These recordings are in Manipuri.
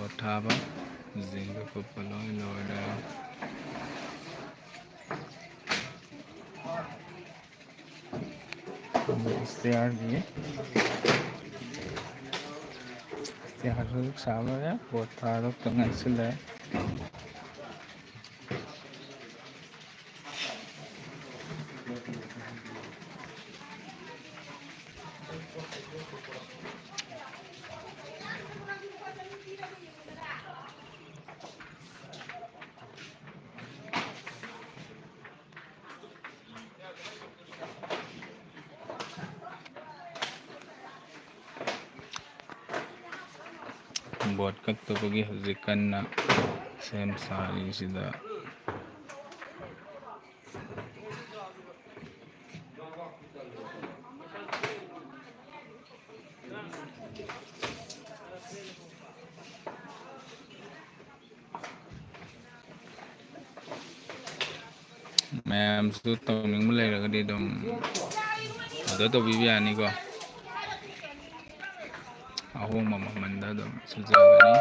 bot thaba zinga khoppa loi loida istiar gi istiar su salo ya bot tharo tangai sile bot kaktabagi haujikanna sem sari sida ma'am su tawning lagadi dum ada to bibiyani ko ahong mamamanda dum sujagani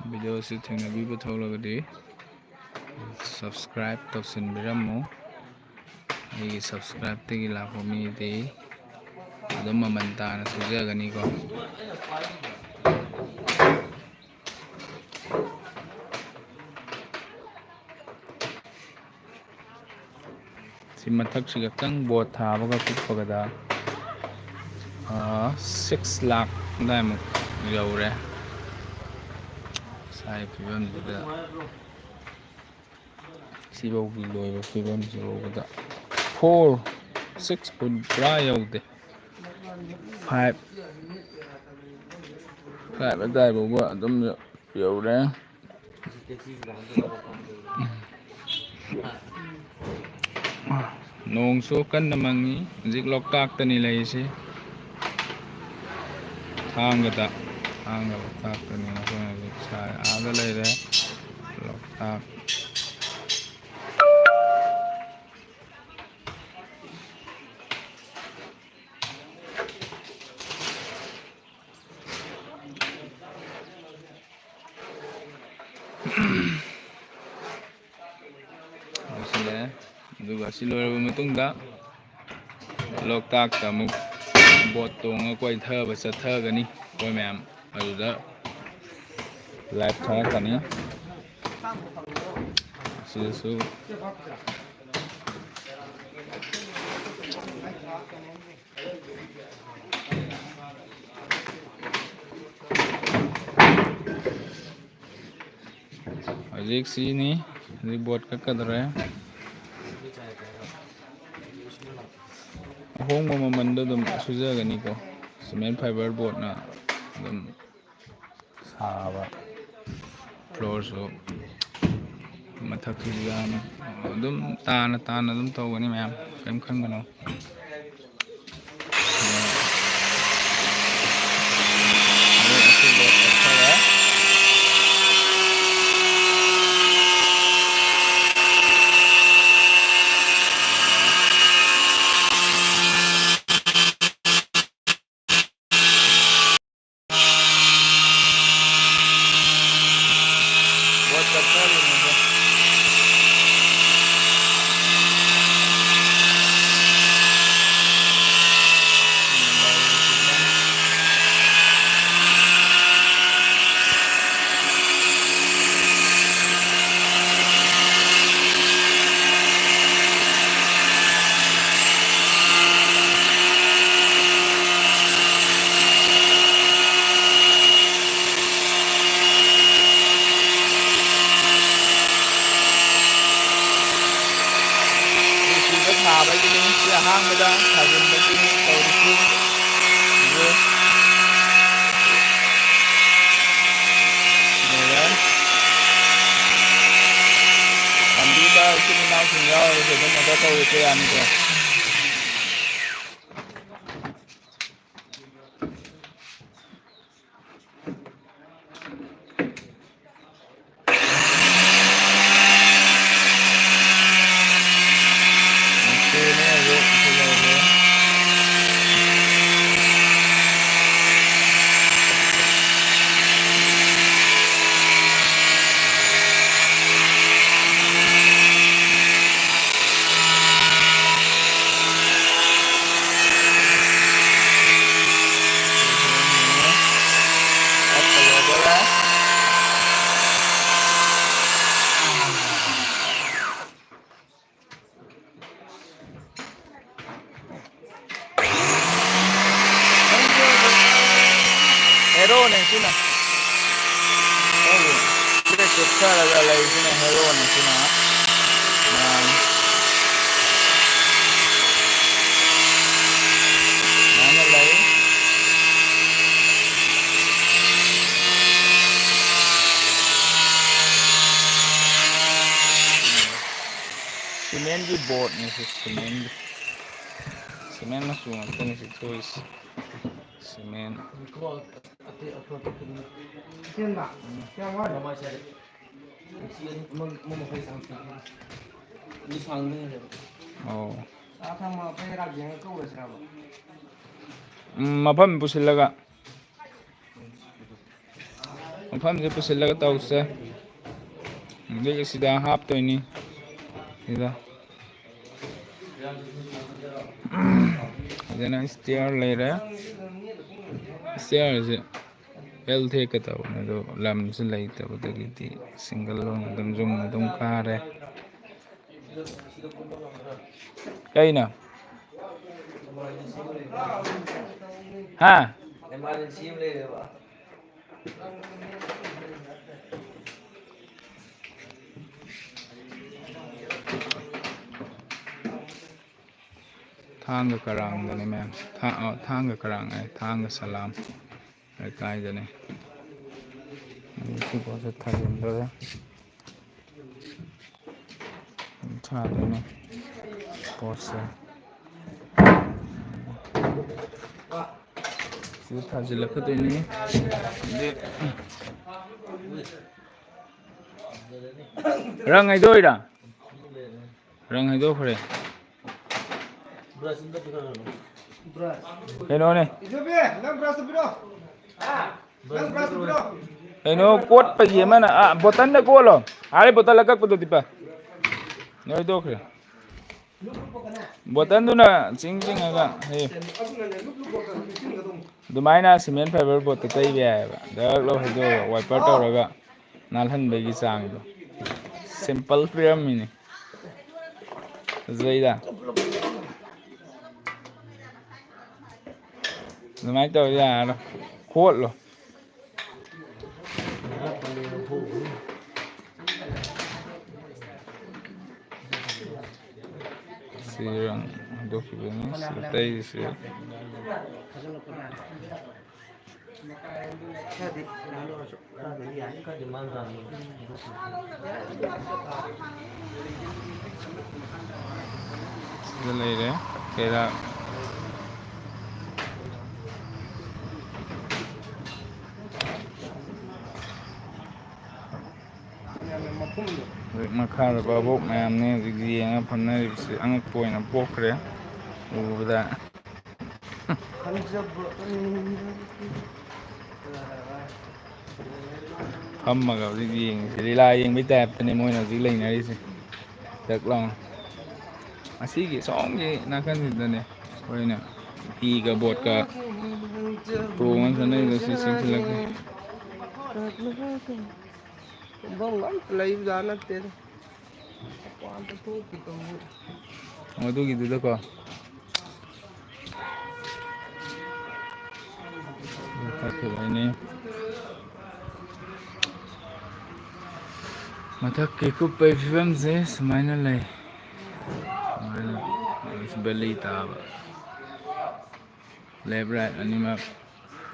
video si thengnabi batholagadi subscribe tawsinbiramu ai subscribe tegi lakho mi de adum mamanta na sujagani ko mathak siga tang bot thabaga kupagada 6 lakh daimuk yaure sai fibam da sibau bi loiba fibam zirogada 6 put bra yaude 5 dai boba adum yaure nong so kan namangi jik loktak tani laisi thangada loktak tani so sa aga laire loktak duga siloraba matungda loktak ta muk bot tonga koi thaba chathagani koi ma'am aduda live tharakani sisu ajik sini bot kakadra ahong mamamanda dum sujagani ko cement fiber board na dum saba floor so mathak sigan dum tana dum tawgani ma'am kem khangano ahangda thajinbagi tawrisu ye meran ambita sinina singa je dum ada tawite ani ko ꯍꯦꯔꯣꯅꯦ ꯁꯤꯅ ꯁꯤꯗ ꯆꯨꯞꯊꯔꯒ ꯂꯩꯁꯤꯅ ꯍꯦꯔꯣꯅꯦ ꯁꯤꯅ ꯁꯨꯃꯥꯏꯅ ꯂꯩ simen di board nih sih simen masuk nih sih tulis simen oh mafam pusillaga mafamse pusillaga tawse ndege sida haptoini sida ಇದನ್ನ ಸ್ಟೇರ್ ಲೈರೆ ಸ್ಟೇರ್ ಎಲ್ ಥೇಕತಾವ ಅದು ಲಮ್ಸ್ ಲೈತಬದಗಿತಿ ಸಿಂಗಲ್ ಲೋನ್ ಅದಂ ಜುಮ್ ಅದಂ ಕಾರೆ ಕೈನಾ ಹಾ emergency ಲೈರೆವಾ thang karang dane ma'am thang karang ai thang salam ai kai dane isi ko se thajin dore tha dane pose si thajil la khadini de rang ai doi da rang ai do khore keno ne keno kot pa ye mana botan na ko lo are botan lagak pa do dipa noi do khre botan du na ching ching aga he dumaina cement fiber bot ta tai be ba da lo he do wiper to raga nalhan be gi chang do simple frame ni zaida máy tôi ra nó khuất rồi siang dok ini selesai sih selesai deh kira makar babok mayam ne zigi yang phanna se ang point na pokre ubda hammaga zigi yang lila yang bi tap tane moi na zigi lein ari se dak long asigi song gi na kan dane hoina i ga bot ka to ngan sane ga si sing lagi bông lắm lấy ra nó tiền quan tới thuốc thì còn ngồi tôi gitu đó kok pakai ini mata kekup film sih semuanya leh beli tahu leberat ini mah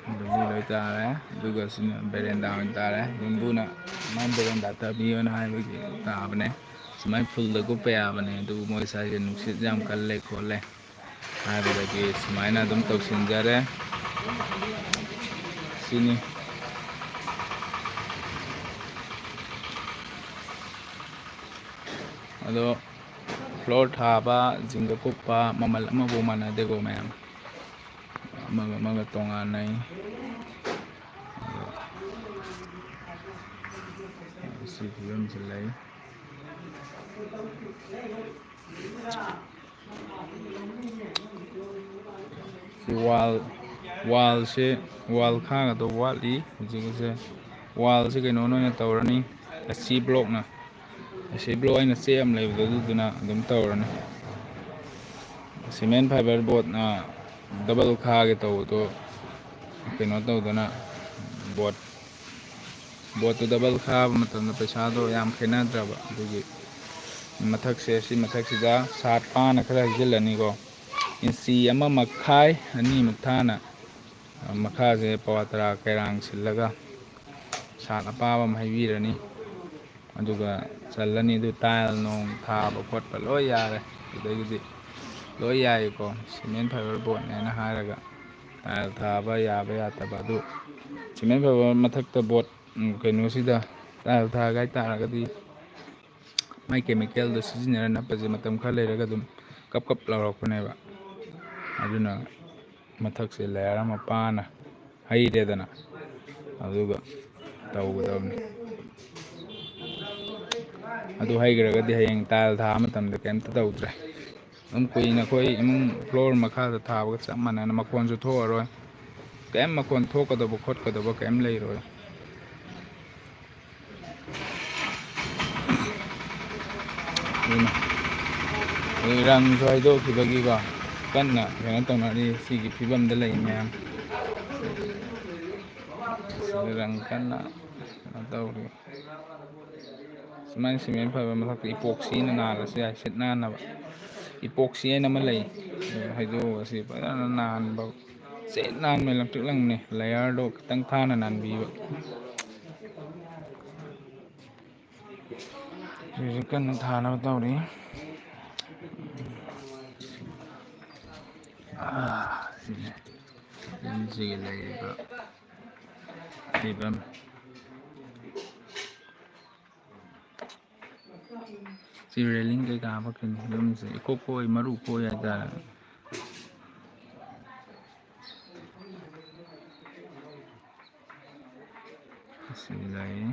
beli loi tahu juga sini berenda tahu bumbu nak man berenda tapi mana hai bagi tahu ne semai full lagu paya bane tu moi saja nuksit jam kalle khole hai bagi semai na dum tau sinjare sini ado floor thaba jingga kupa mamal ama bo mana dego ma'am maga tongan nai si film selai si wall se wall kha ga to wall li jing se wall se kaino no na tawrani AC block na AC block aina sem lai du duna dum tawrani cement fiber board na double kha ge to kaino to duna ꯕꯣꯠꯇꯨ ꯗꯕꯜ ꯈꯥꯕ ꯃꯇꯝꯗ ꯄꯩꯁꯥꯗꯣ ꯌꯥꯝ ꯈꯦꯠꯅꯗ꯭ꯔꯕ ꯑꯗꯨꯒꯤ ꯃꯊꯛꯁꯦ ꯁꯤ ꯃꯊꯛꯁꯤꯗ ꯁꯥꯠ ꯄꯥꯅ ꯈꯔ ꯍꯩꯖꯤꯜꯂꯅꯤꯀꯣ ꯏꯟꯆꯤ 1.5 2 ꯊꯥꯅ ꯃꯈꯥꯁꯦ ꯄꯋꯥ ꯇꯔꯥ ꯀꯩꯔꯥꯡ ꯁꯤꯜꯂꯒ ꯁꯥꯠ ꯑꯄꯥꯕ ꯑꯃ ꯍꯩꯕꯤꯔꯅꯤ ꯑꯗꯨꯒ ꯆꯜꯂꯅꯤ ꯑꯗꯨ ꯇꯥꯏꯜ ꯅꯣꯡ ꯊꯥꯕ ꯈꯣꯠꯄ ꯂꯣꯏ ꯌꯥꯔꯦ ꯑꯗꯨꯗꯒꯤꯗꯤ ꯂꯣꯏ ꯌꯥꯏꯀꯣ ꯁꯤꯃꯦꯟ ꯐꯥꯏꯕꯔ ꯕꯣꯔꯠꯅꯦꯅ ꯍꯥꯏꯔꯒ ꯇꯥꯏꯜ ꯊꯥꯕ ꯌꯥꯕ ꯌꯥꯗꯕ ꯑꯗꯨ ꯁꯤꯃꯦꯟ ꯐꯥꯏꯕꯔ ꯃꯊꯛꯇ ꯕꯣꯠ ꯀꯩꯅꯣꯁꯤꯗ ꯇꯥꯏꯜ ꯊꯥꯒꯦ ꯍꯥꯏꯇꯥꯔꯒꯗꯤ ꯃꯥꯏ ꯀꯦꯃꯤꯀꯦꯜꯗꯣ ꯁꯤꯖꯤꯟꯅꯔ ꯅꯞꯄꯁꯦ ꯃꯇꯝ ꯈꯔ ꯂꯩꯔꯒ ꯑꯗꯨꯝ ꯀꯞ ꯀꯞ ꯂꯥꯎꯔꯛꯄꯅꯦꯕ ꯑꯗꯨꯅ ꯃꯊꯛꯁꯦ ꯂꯦꯌꯔ ꯑꯃ ꯄꯥꯅ ꯍꯩꯔꯦꯗꯅ ꯑꯗꯨꯒ ꯇꯧꯒꯗꯕꯅꯤ ꯑꯗꯨ ꯍꯩꯈ꯭ꯔꯒꯗꯤ ꯍꯌꯦꯡ ꯇꯥꯏꯜ ꯊꯥꯕ ꯃꯇꯝꯗ ꯀꯩꯝꯇ ꯇꯧꯗ꯭ꯔꯦ ꯑꯗꯨꯝ ꯀꯨꯏꯅ ꯑꯩꯈꯣꯏ ꯏꯃꯨꯡ ꯐ꯭ꯂꯣꯔ ꯃꯈꯥꯗ ꯊꯥꯕꯒ ꯆꯞ ꯃꯥꯟꯅꯅ ꯃꯈꯣꯟꯁꯨ ꯊꯣꯛꯑꯔꯣꯏ ꯀꯩꯝ ꯃꯈꯣꯟ ꯊꯣꯛꯀꯗꯕ ꯈꯣꯠꯀꯗꯕ ꯀꯩꯝ ꯂꯩꯔꯣꯏ ꯑꯗꯨ ꯔꯪꯁꯨ ꯍꯩꯗꯣꯛꯈꯤꯕꯒꯤꯀꯣ ꯀꯟꯅ ꯀꯩꯅꯣ ꯇꯧꯅꯔꯤ ꯁꯤꯒꯤ ꯐꯤꯕꯝꯗ ꯂꯩ ꯃꯌꯥꯝ ꯔꯪ ꯀꯟꯅ ꯀꯩꯅꯣ ꯇꯧꯔꯤ ꯁꯨꯃꯥꯏꯅ ꯁꯤꯃꯦꯟ ꯐꯥꯏꯕꯔ ꯃꯊꯛꯇ ꯏꯄꯣꯛꯁꯤꯅ ꯅꯥꯜꯂꯁꯨ ꯌꯥꯏ ꯁꯤꯠ ꯅꯥꯟꯅꯕ ꯏꯄꯣꯛꯁꯤ ꯍꯥꯏꯅ ꯑꯃ ꯂꯩ ꯍꯩꯗꯣꯛꯑꯒ ꯁꯤ ꯐꯖꯅ ꯅꯥꯟꯕ ꯆꯦꯠ ꯅꯥꯟꯕ ꯂꯪꯇ꯭ꯔꯤꯛ ꯂꯪꯕꯅꯤ ꯂꯦꯌꯔꯗꯣ ꯈꯤꯇꯪ ꯊꯥꯅ ꯅꯥꯟꯕꯤꯕ ꯁꯤꯁꯨ ꯀꯟꯅ ꯊꯥꯅꯕ ꯇꯧꯔꯤ ꯁꯤꯅꯤ ꯌꯨꯝꯁꯤꯒꯤ ꯂꯩꯔꯤꯕ ꯐꯤꯕꯝ ꯁꯤ ꯔꯦꯂꯤꯡ ꯀꯩꯀꯥ ꯍꯥꯞꯄꯛꯈꯤꯅꯤ ꯌꯨꯝꯁꯦ ꯏꯀꯣꯛ ꯀꯣꯏ ꯃꯔꯨ ꯀꯣꯏ ꯍꯥꯏꯇꯥꯔꯦ ꯑꯁꯤ ꯂꯩ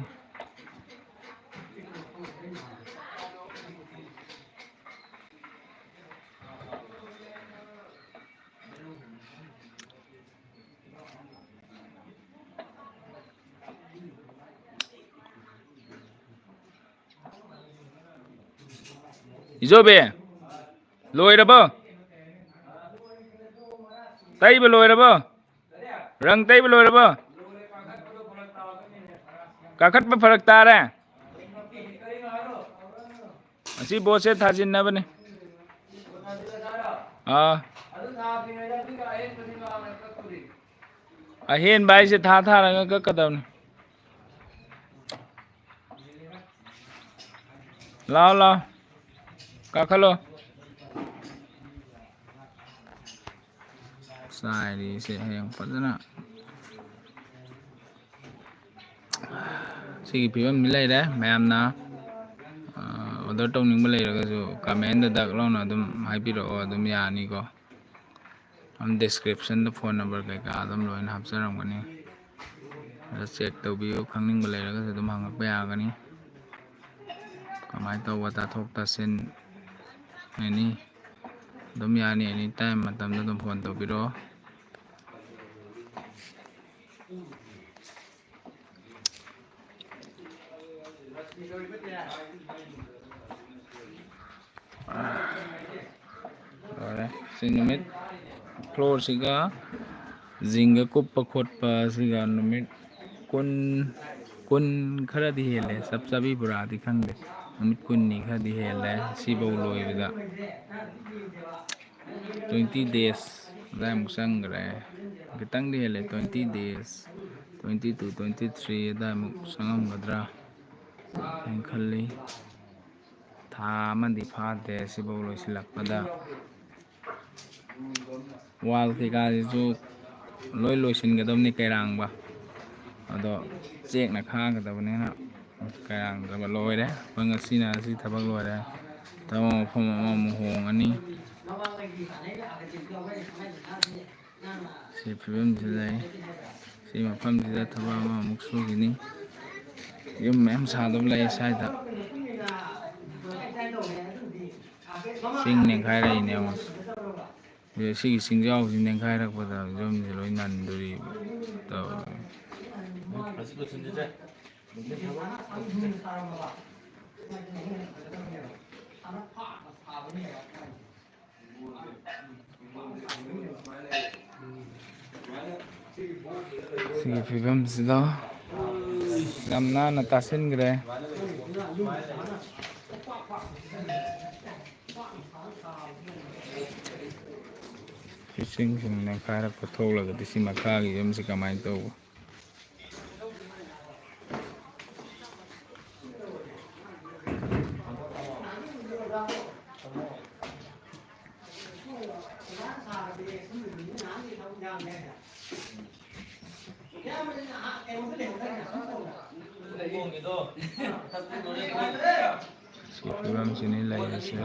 ꯏꯖꯣꯕꯤ ꯂꯣꯏꯔꯕꯣ ꯇꯩꯕ ꯂꯣꯏꯔꯕꯣ ꯔꯪ ꯇꯩꯕ ꯂꯣꯏꯔꯕꯣ ꯀꯥꯈꯠꯄ ꯐꯔꯛ ꯇꯥꯔꯦ ꯑꯁꯤ ꯕꯣꯠꯁꯦ ꯊꯥꯖꯤꯟꯅꯕꯅꯤ ꯑꯍꯦꯟꯕ ꯍꯥꯏꯁꯦ ꯊꯥꯔꯒ ꯀꯛꯀꯗꯕꯅꯤ ꯂꯥꯎ ꯂꯥꯎ ꯀꯥꯈꯠꯂꯣ ꯆꯥꯏꯔꯤꯁꯦ ꯍꯌꯦꯡ ꯐꯖꯅ ꯁꯤꯒꯤ ꯐꯤꯕꯝꯗꯤ ꯂꯩꯔꯦ ꯃꯌꯥꯝꯅ ꯑꯣꯔꯗꯔ ꯇꯧꯅꯤꯡꯕ ꯂꯩꯔꯒꯁꯨ ꯀꯃꯦꯟꯗ ꯗꯛ ꯂꯥꯎꯅ ꯑꯗꯨꯝ ꯍꯥꯏꯕꯤꯔꯛꯑꯣ ꯑꯗꯨꯝ ꯌꯥꯅꯤꯀꯣ ꯗꯤꯁꯀ꯭ꯔꯤꯞꯁꯟꯗ ꯐꯣꯟ ꯅꯝꯕꯔ ꯀꯩꯀꯥ ꯑꯗꯨꯝ ꯂꯣꯏꯅ ꯍꯥꯞꯆꯔꯝꯒꯅꯤ ꯑꯗ ꯆꯦꯛ ꯇꯧꯕꯤꯌꯨ ꯈꯪꯅꯤꯡꯕ ꯂꯩꯔꯒꯁꯨ ꯑꯗꯨꯝ ꯍꯪꯉꯛꯄ ꯌꯥꯒꯅꯤ ꯀꯃꯥꯏꯅ ꯇꯧꯕ ꯇꯥꯊꯣꯛ ꯇꯥꯁꯤꯟ ꯑꯦꯅꯤ ꯑꯗꯨꯝ ꯌꯥꯅꯤ ꯑꯦꯅꯤ ꯇꯥꯏꯝ ꯃꯇꯝꯗ ꯑꯗꯨꯝ ꯐꯣꯟ ꯇꯧꯕꯤꯔꯛꯑꯣ ꯂꯣꯏꯔꯦ ꯁꯤ ꯅꯨꯃꯤꯠ ꯐ꯭ꯂꯣꯔꯁꯤꯒ ꯖꯤꯡꯒ ꯀꯨꯞꯄ ꯈꯣꯠꯄ ꯑꯁꯤꯒ ꯅꯨꯃꯤꯠ ꯀꯨꯟ ꯈꯔꯗꯤ ꯍꯦꯜꯂꯦ ꯆꯞ ꯆꯥꯕꯤ ꯄꯨꯔꯥꯗꯤ ꯈꯪꯗꯦ ꯅꯨꯃꯤꯠ 10ꯅꯤ ꯈꯔꯗꯤ ꯍꯦꯜꯂꯦ ꯁꯤꯐꯧ ꯂꯣꯏꯕꯗ 20 days ꯑꯗꯥꯏꯃꯨꯛ ꯆꯪꯈ꯭ꯔꯦ ꯈꯤꯇꯪꯗꯤ ꯍꯦꯜꯂꯦ 20 days 22 23 ꯑꯗꯥꯏꯃꯨꯛ ꯆꯪꯉꯝꯒꯗ꯭ꯔꯥ ꯑꯩꯅ ꯈꯜꯂꯤ ꯊꯥ ꯑꯃꯗꯤ ꯐꯥꯗꯦ ꯁꯤꯐꯧ ꯂꯣꯏꯁꯤꯜꯂꯛꯄꯗ ꯋꯥꯜ ꯀꯩꯀꯥꯁꯤꯁꯨ ꯂꯣꯏ ꯂꯣꯏꯁꯤꯟꯒꯗꯕꯅꯤ ꯀꯩꯔꯥꯡꯕ ꯑꯗꯣ ꯆꯦꯛꯅ ꯈꯥꯒꯗꯕꯅꯤꯅ ꯀꯩꯔꯥꯡꯗ꯭ꯔꯕ ꯂꯣꯏꯔꯦ ꯑꯩꯈꯣꯏ ꯉꯁꯤꯅ ꯁꯤ ꯊꯕꯛ ꯂꯣꯏꯔꯦ ꯊꯕꯛ ꯃꯐꯝ ꯑꯃꯃꯨꯛ ꯍꯣꯡꯉꯅꯤ ꯁꯤ ꯐꯤꯕꯝꯁꯤ ꯂꯩ ꯁꯤ ꯃꯐꯝꯁꯤꯗ ꯊꯕꯛ ꯑꯃꯃꯨꯛ ꯁꯨꯈꯤꯅꯤ ꯌꯨꯝ ꯃꯌꯥꯝ ꯁꯥꯗꯧꯕ ꯂꯩ ꯁ꯭ꯋꯥꯏꯗ ꯆꯤꯡ ꯅꯦꯡꯈꯥꯏꯔꯛꯏꯅꯦ ꯑꯃꯨꯛ ꯁꯤꯒꯤ ꯆꯤꯡꯖꯥꯎꯁꯤ ꯅꯦꯡꯈꯥꯏꯔꯛꯄꯗ ꯌꯨꯝꯁꯤ ꯂꯣꯏ ꯅꯟꯗꯣꯔꯤꯕ ꯇꯧꯔꯤ Sige figamsida yam nana tasingre ꯏꯁꯤꯡꯁꯤꯡꯅ ꯀꯥꯏꯔꯛꯄ ꯊꯣꯛꯂꯒꯗꯤ ꯁꯤ ꯃꯈꯥꯒꯤ ꯌꯨꯝꯁꯤ ꯀꯃꯥꯏꯅ ꯇꯧꯕ ꯁꯤ ꯐꯤꯕꯝꯁꯤꯅꯤ ꯂꯩꯔꯤꯁꯦ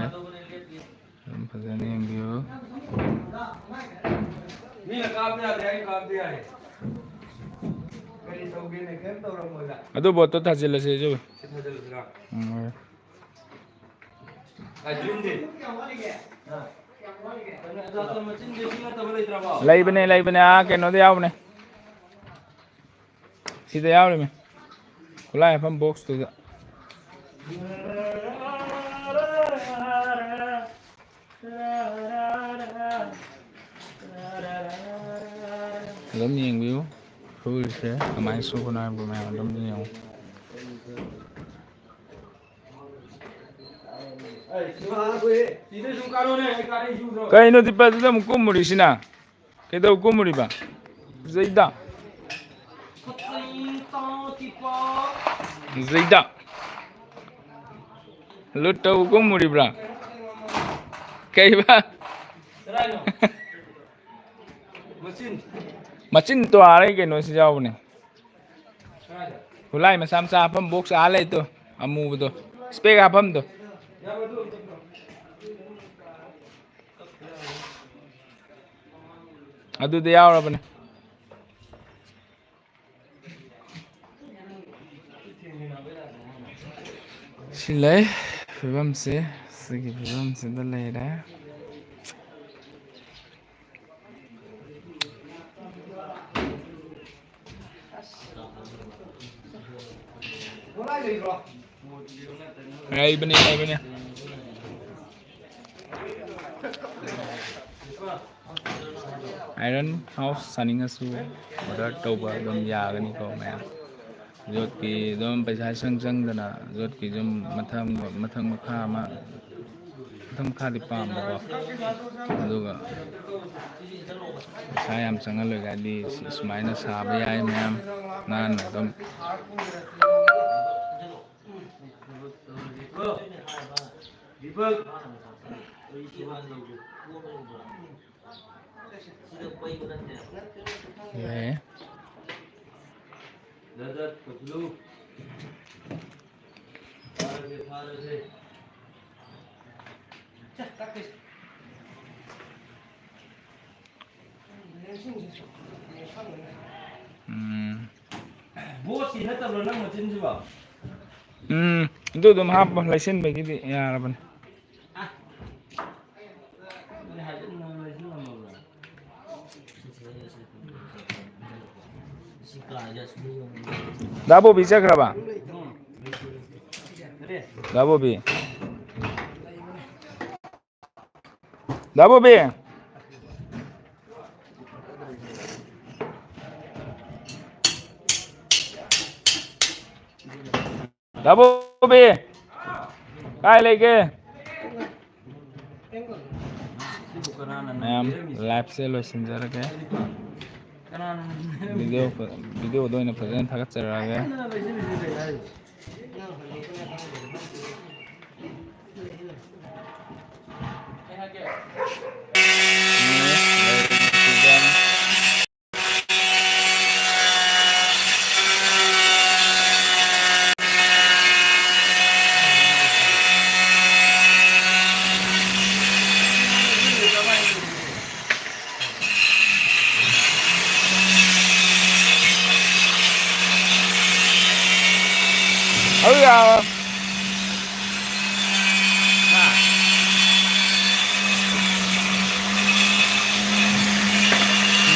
ꯑꯗꯨꯝ ꯐꯖꯅ ꯌꯦꯡꯕꯤꯌꯨ ꯑꯗꯨ ꯕꯣꯠꯇꯣ ꯊꯥꯖꯤꯜꯂꯁꯦ ꯑꯩꯁꯨ ꯂꯩꯕꯅꯦ ꯂꯩꯕꯅꯦ ꯀꯩꯅꯣꯗ ꯌꯥꯎꯕꯅꯦ ꯁꯤꯗ ꯌꯥꯎꯔꯤꯃꯦ ꯈꯨꯠꯂꯥꯏ ꯍꯥꯞꯐꯝ ꯕꯣꯛꯁꯇꯨꯗ ꯑꯗꯨꯝ ꯌꯦꯡꯕꯤꯌꯨ ꯁꯨꯔꯤꯁꯦ ꯀꯃꯥꯏꯅ ꯁꯨꯕꯅꯣ ꯍꯥꯏꯕ ꯃꯌꯥꯝ ꯑꯗꯨꯝ ꯌꯦꯡꯉꯨ ꯀꯩꯅꯣ ꯗꯤꯄꯗꯨꯗ ꯑꯃꯨꯛ ꯀꯨꯝꯃꯨꯔꯤꯁꯤꯅ ꯀꯩꯗꯧ ꯀꯨꯝꯃꯨꯔꯤꯕ ꯖꯩꯗ ꯖꯩꯗ ꯂꯨꯠ ꯇꯧ ꯀꯨꯝꯃꯨꯔꯤꯕ꯭ꯔꯥ ꯀꯩꯕ ꯃꯆꯤꯟ ꯇꯣꯔꯩ ꯀꯩꯅꯣꯁꯤ ꯌꯥꯎꯕꯅꯦ ꯈꯨꯠꯂꯥꯏ ꯃꯆꯥ ꯃꯆꯥ ꯍꯥꯞꯐꯝ ꯕꯣꯛꯁ ꯂꯩꯇꯣ ꯑꯃꯨꯕꯗꯣ ꯏꯁꯄꯦꯛ ꯍꯥꯞꯐꯝꯗꯣ ꯑꯗꯨꯗ ꯌꯥꯎꯔꯕꯅꯦ ꯁꯤ ꯂꯩ ꯐꯤꯕꯝꯁꯦ ꯁꯤꯒꯤ ꯐꯤꯕꯝꯁꯤꯗ ꯂꯩꯔꯦ ꯂꯩꯕꯅꯦ ꯂꯩꯕꯅꯦ ꯑꯥꯏꯔꯟ ꯍꯥꯎꯁ ꯁꯥꯅꯤꯡꯉꯁꯨ ꯑꯣꯔꯗꯔ ꯇꯧꯕ ꯑꯗꯨꯝ ꯌꯥꯒꯅꯤꯀꯣ ꯃꯌꯥꯝ ꯌꯣꯠꯀꯤ ꯑꯗꯨꯝ ꯄꯩꯁꯥ ꯆꯪꯗꯅ ꯌꯣꯠꯀꯤ ꯁꯨꯝ ꯃꯊꯪ ꯃꯈꯥ ꯑꯃ ꯃꯊꯪ ꯃꯈꯥꯗꯤ ꯄꯥꯝꯕꯀꯣ ꯑꯗꯨꯒ ꯄꯩꯁా ꯌꯥꯝ ꯆꯪꯍꯜꯂꯣꯏꯒꯗꯤ ꯁꯨꯃꯥꯏꯅ ꯁꯥꯕ ꯌꯥꯏ ꯃꯌꯥꯝ ꯅꯥꯟꯅ ꯑꯗꯨꯝ ꯑꯗꯨ ꯑꯗꯨꯝ ꯍꯥꯞꯄ ꯂꯩꯁꯤꯟꯕꯒꯤꯗꯤ ꯌꯥꯔꯕꯅꯤ ꯗꯥ ꯕꯣꯕꯤ ꯆꯠꯈ꯭ꯔꯕ ꯗꯥ ꯕꯣꯕꯤ ꯗꯥ ꯕꯣꯕꯤ ꯗꯥ ꯕꯣꯕꯤ ꯀꯥꯏ ꯂꯩꯒꯦ ꯃꯌꯥꯝ ꯂꯥꯏꯐꯁꯦ ꯂꯣꯏꯁꯤꯟꯖꯔꯒꯦ ꯚꯤꯗꯤꯑꯣꯗ ꯑꯣꯏꯅ ꯐꯖꯅ ꯊꯥꯒꯠꯆꯔꯛꯑꯒꯦ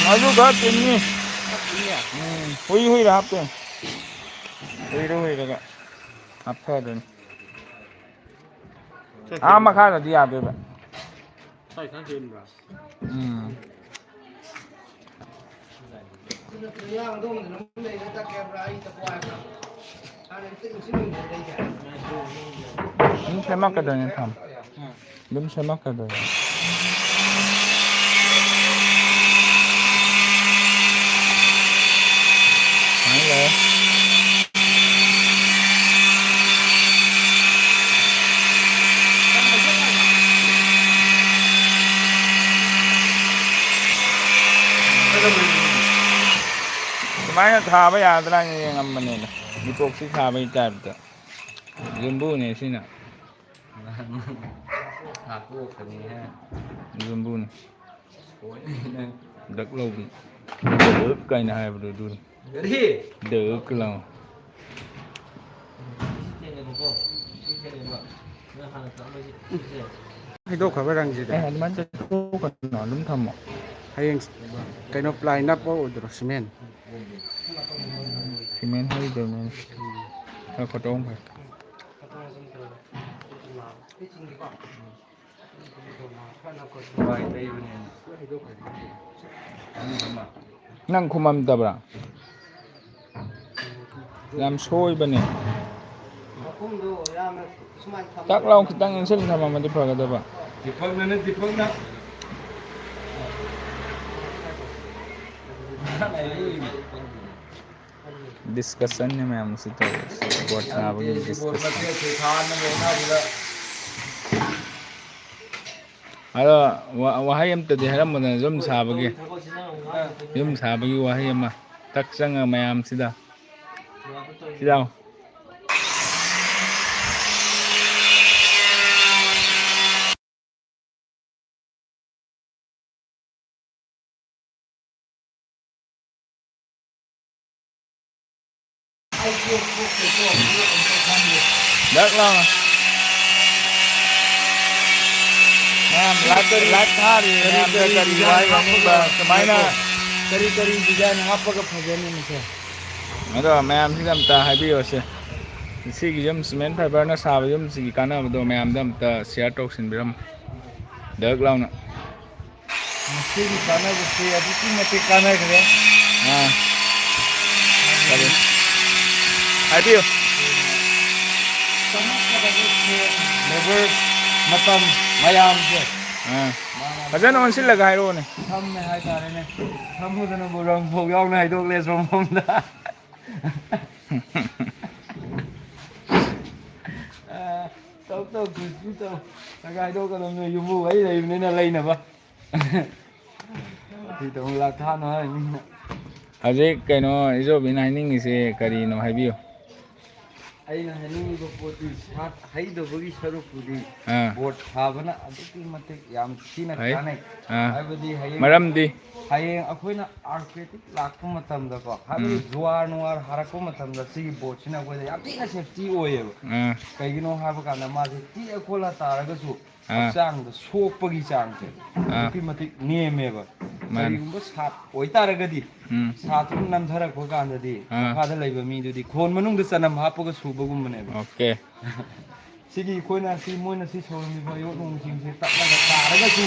아주 다 깼니? 후이라 합대. 후이라가 합해야 되네. 아마 가나 뒤야 되다. Đúng xe mắc cái đời này thầm. Đúng xe mắc cái đời. Đấy rồi. Semuanya thả bây giờ tôi đang ngâm mình này, đi bộ xí thả bây giờ được, zumbu này xí nào, thả cô cái này ha, zumbu này, này, đất lâu, đỡ cây này hay bự đun, đi, đỡ cái lâu. Hay đâu cả barang gì Eh, đấy. di mana tu kan nonton kamu? Hay cái nó line up ở đó cement. Simen hay tu men. Kau potong kan? vài đây bên này, Nang kumam ta bra. Làm sôi bên này. Chắc lâu kita ngin sama mandi peraga tu ba. thì phương đó, Discussion ni memang mesti tu. Buat apa ni discussion? Ada wahai yang tadi haram mana jom sahabat wahai yang mah tak sangat mayam sida. Sida. Dak lang. Lat hari dari wahai yang bah semaina. Kari design apa ke bagian ini sih? Ada mayam sih kam ta happy ose. Sigi jom cement fiber na sahabat jom sigi kana betul mayam dam ta share talk sin biram. Dak lang na. Masih di sana besi, ada sih mati kana kira. Ah. Sorry. Happy. Sama kada besi, lebar matam mayam sih. Ah. Kajan on sila ka hiro ne. Tham này hai tare này, tham mua nó bộ rong bộ yong này đôi lên xong không đã. Tao cứ tao, cái gai đôi cái người dùng mua ấy này nên là lấy nè ba. Thì tao là than nó nhưng Aje kaino ijo binaining ise kari no habiyo. ꯑꯩꯅ ꯍꯥꯏꯅꯤꯡꯉꯤꯕ ꯄꯣꯠꯇꯤ ꯍꯩꯗꯕꯒꯤ ꯁꯔꯨꯛꯄꯨꯗꯤ Ah. ꯕꯣꯠ ꯊꯥꯕꯅ ꯑꯗꯨꯛꯀꯤ ꯃꯇꯤꯛ ꯌꯥꯝ ꯊꯤꯅ Hai. ꯀꯥꯟꯅꯩ Ah. ꯍꯥꯏꯕꯗꯤ Maramdi. ꯍꯌꯦꯡ ꯑꯩꯈꯣꯏꯅ ꯑꯥꯔꯊꯀ꯭ꯋꯦꯛ ꯂꯥꯛꯄ ꯃꯇꯝꯗꯀꯣ ꯍꯥꯏꯕꯗꯤ ꯖꯨꯋꯥꯔ ꯅꯨꯡꯋꯥꯔ ꯍꯥꯔꯛꯄ ꯃꯇꯝꯗ ꯁꯤꯒꯤ ꯕꯣꯠꯁꯤꯅ ꯑꯩꯈꯣꯏꯗ ꯌꯥꯝ ꯊꯤꯅ ꯁꯦꯐꯇꯤ ꯑꯣꯏꯌꯦꯕ Ah. ꯀꯩꯒꯤꯅꯣ ꯍꯥꯏꯕ ꯀꯥꯟꯗ ꯃꯥꯁꯦ ꯇꯤꯛꯑ ꯈꯣꯠꯂ ꯇꯥꯔꯒꯁꯨ Ah. ꯍꯛꯆꯥꯡꯗ ꯁꯣꯛꯄꯒꯤ ꯆꯥꯡꯁꯦ ꯑꯗꯨꯛꯀꯤ ꯃꯇꯤꯛ ꯅꯦꯝꯃꯦꯕ Man. ꯀꯔꯤꯒꯨꯝꯕ ꯁꯥꯠ ꯑꯣꯏꯇꯥꯔꯒꯗꯤ ꯁꯥꯠꯇꯨ ꯅꯝꯊꯔꯛꯄ ꯀꯥꯟꯗꯗꯤ ꯃꯈꯥꯗ ꯂꯩꯕ ꯃꯤꯗꯨꯗꯤ ꯈꯣꯟ ꯃꯅꯨꯡꯗ ꯆꯅꯝ ꯍꯥꯞꯄꯒ ꯁꯨꯕꯒꯨꯝꯕꯅꯦꯕ Okay. ꯁꯤꯒꯤ ꯑꯩꯈꯣꯏꯅ ꯃꯣꯏꯅ ꯁꯧꯔꯝꯃꯤꯕ ꯌꯣꯠ ꯅꯨꯡꯁꯤꯡꯁꯦ ꯇꯠꯂꯒ ꯇꯥꯔꯒꯁꯨ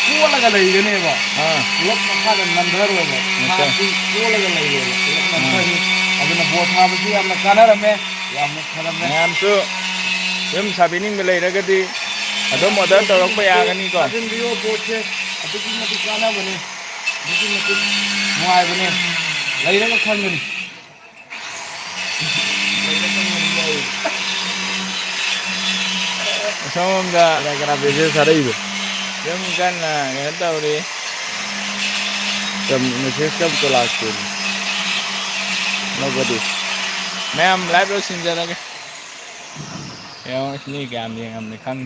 ꯀꯣꯜꯂꯒ ꯂꯩꯒꯅꯦꯕ Ah. ꯄꯨꯂꯞ ꯃꯈꯥꯗ ꯅꯝꯊꯔꯣꯏꯕ ꯁꯥꯠꯇꯤ ꯀꯣꯜꯂꯒ ꯂꯩꯔꯣꯏꯕ ꯄꯨꯂꯞ ꯅꯝꯊꯅꯤ ꯑꯗꯨꯅ ꯕꯣꯠ ꯊꯥꯕꯁꯤ ꯌꯥꯝꯅ ꯀꯥꯟꯅꯔꯝꯃꯦ ꯌꯥꯝꯅ ꯐꯔꯝꯃꯦ Mayamsu yum sabining belairagadi adom order tawrakpa yagani ko. ꯊꯥꯖꯤꯟꯕꯤꯌꯣ ꯕꯣꯠꯁꯦ ꯑꯗꯨꯛꯀꯤ ꯃꯇꯤꯛ ꯀꯥꯟꯅꯕꯅꯦ ꯑꯗꯨꯛꯀꯤ ꯃꯇꯤꯛ ꯅꯨꯡꯉꯥꯏꯕꯅꯦ ꯂꯩꯔꯒ ꯈꯪꯒꯅꯤ Somda kira business ada itu yum kan ya tawri. message kab tolak kiri Nobody. Mayam live lo sinjara ke. Yo sini kami yang amne kan